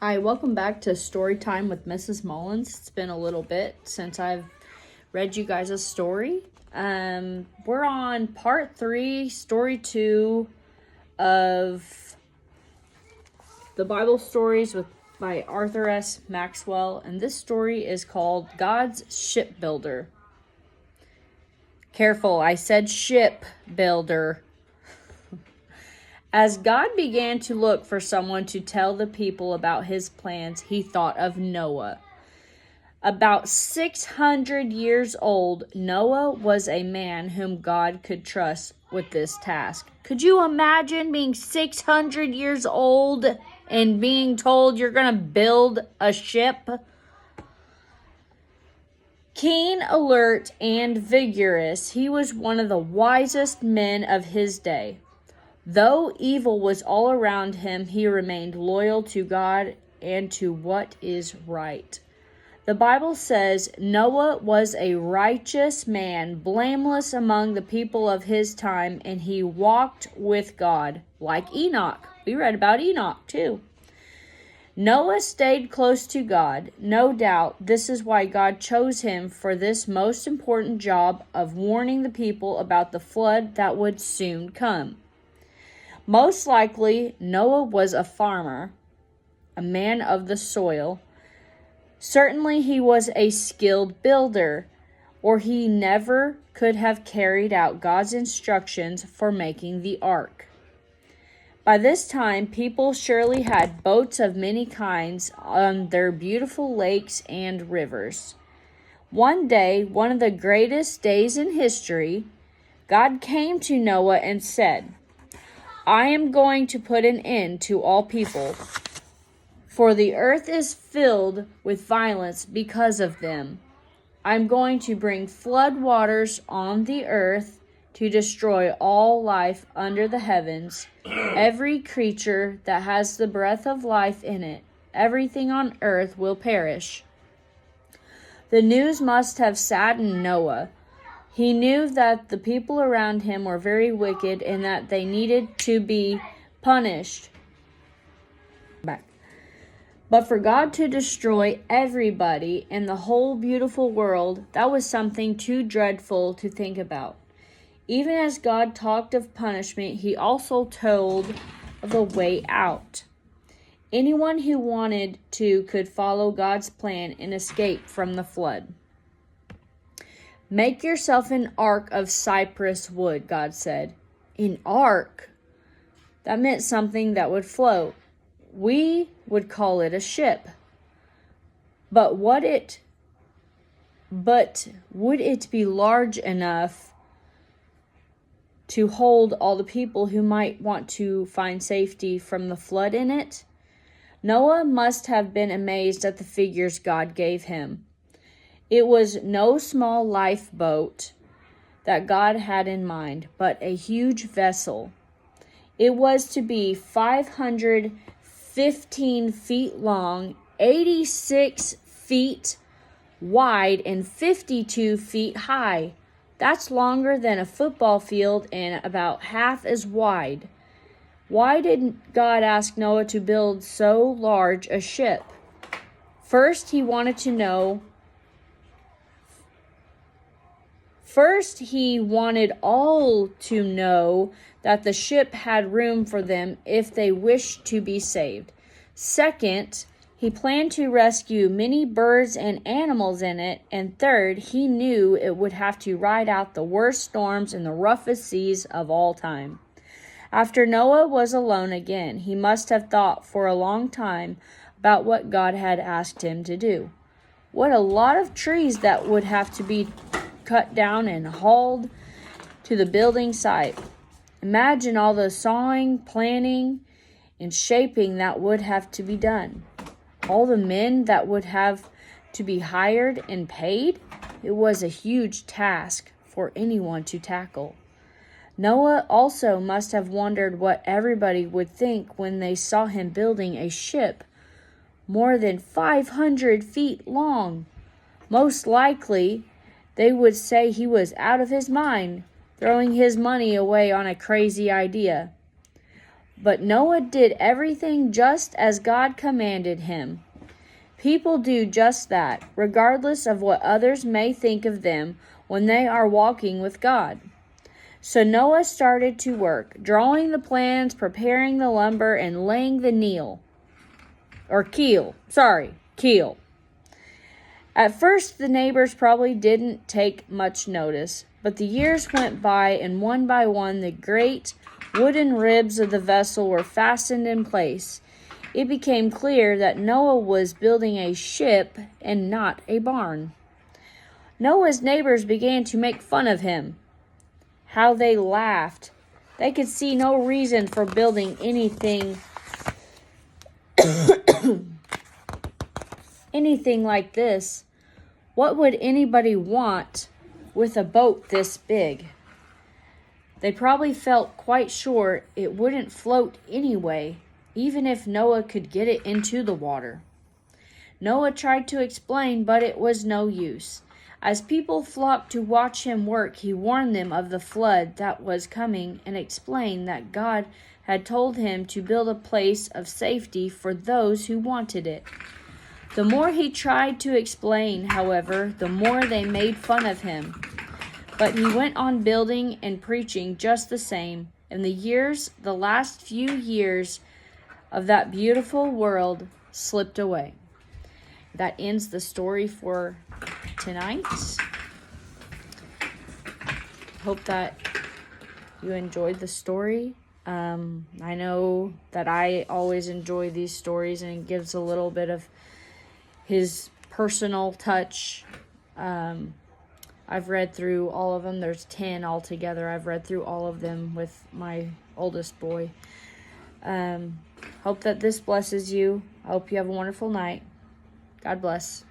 Hi, welcome back to Story Time with Mrs. Mullins. It's been a little bit since I've read you guys a story. We're on part 3, story 2 of the Bible stories by Arthur S. Maxwell, and this story is called God's Shipbuilder. Careful, I said shipbuilder. As God began to look for someone to tell the people about his plans, he thought of Noah. About 600 years old, Noah was a man whom God could trust with this task. Could you imagine being 600 years old and being told you're going to build a ship? Keen, alert, and vigorous, he was one of the wisest men of his day. Though evil was all around him, he remained loyal to God and to what is right. The Bible says Noah was a righteous man, blameless among the people of his time, and he walked with God, like Enoch. We read about Enoch too. Noah stayed close to God. No doubt this is why God chose him for this most important job of warning the people about the flood that would soon come. Most likely, Noah was a farmer, a man of the soil. Certainly, he was a skilled builder, or he never could have carried out God's instructions for making the ark. By this time, people surely had boats of many kinds on their beautiful lakes and rivers. One day, one of the greatest days in history, God came to Noah and said, I am going to put an end to all people, for the earth is filled with violence because of them. I'm going to bring flood waters on the earth to destroy all life under the heavens, every creature that has the breath of life in it. Everything on earth will perish. The news must have saddened Noah. He knew that the people around him were very wicked and that they needed to be punished. But for God to destroy everybody in the whole beautiful world, that was something too dreadful to think about. Even as God talked of punishment, he also told of a way out. Anyone who wanted to could follow God's plan and escape from the flood. Make yourself an ark of cypress wood, God said. An ark? That meant something that would float. We would call it a ship. But would it be large enough to hold all the people who might want to find safety from the flood in it? Noah must have been amazed at the figures God gave him. It was no small lifeboat that God had in mind, but a huge vessel. It was to be 515 feet long, 86 feet wide, and 52 feet high. That's longer than a football field and about half as wide. Why did God ask Noah to build so large a ship? First, he wanted all to know that the ship had room for them if they wished to be saved. Second, he planned to rescue many birds and animals in it. And third, he knew it would have to ride out the worst storms and the roughest seas of all time. After Noah was alone again, he must have thought for a long time about what God had asked him to do. What a lot of trees that would have to be cut down and hauled to the building site. Imagine all the sawing, planning, and shaping that would have to be done. All the men that would have to be hired and paid. It was a huge task for anyone to tackle. Noah also must have wondered what everybody would think when they saw him building a ship more than 500 feet long. Most likely, they would say he was out of his mind, throwing his money away on a crazy idea. But Noah did everything just as God commanded him. People do just that, regardless of what others may think of them when they are walking with God. So Noah started to work, drawing the plans, preparing the lumber, and laying the keel. At first, the neighbors probably didn't take much notice, but the years went by, and one by one, the great wooden ribs of the vessel were fastened in place. It became clear that Noah was building a ship and not a barn. Noah's neighbors began to make fun of him. How they laughed. They could see no reason for building anything like this. What would anybody want with a boat this big? They probably felt quite sure it wouldn't float anyway, even if Noah could get it into the water. Noah tried to explain, but it was no use. As people flocked to watch him work, he warned them of the flood that was coming and explained that God had told him to build a place of safety for those who wanted it. The more he tried to explain, however, the more they made fun of him. But he went on building and preaching just the same. And the last few years of that beautiful world slipped away. That ends the story for tonight. Hope that you enjoyed the story. I know that I always enjoy these stories, and it gives a little bit of his personal touch. I've read through all of them. There's 10 altogether. I've read through all of them with my oldest boy. Hope that this blesses you. I hope you have a wonderful night. God bless.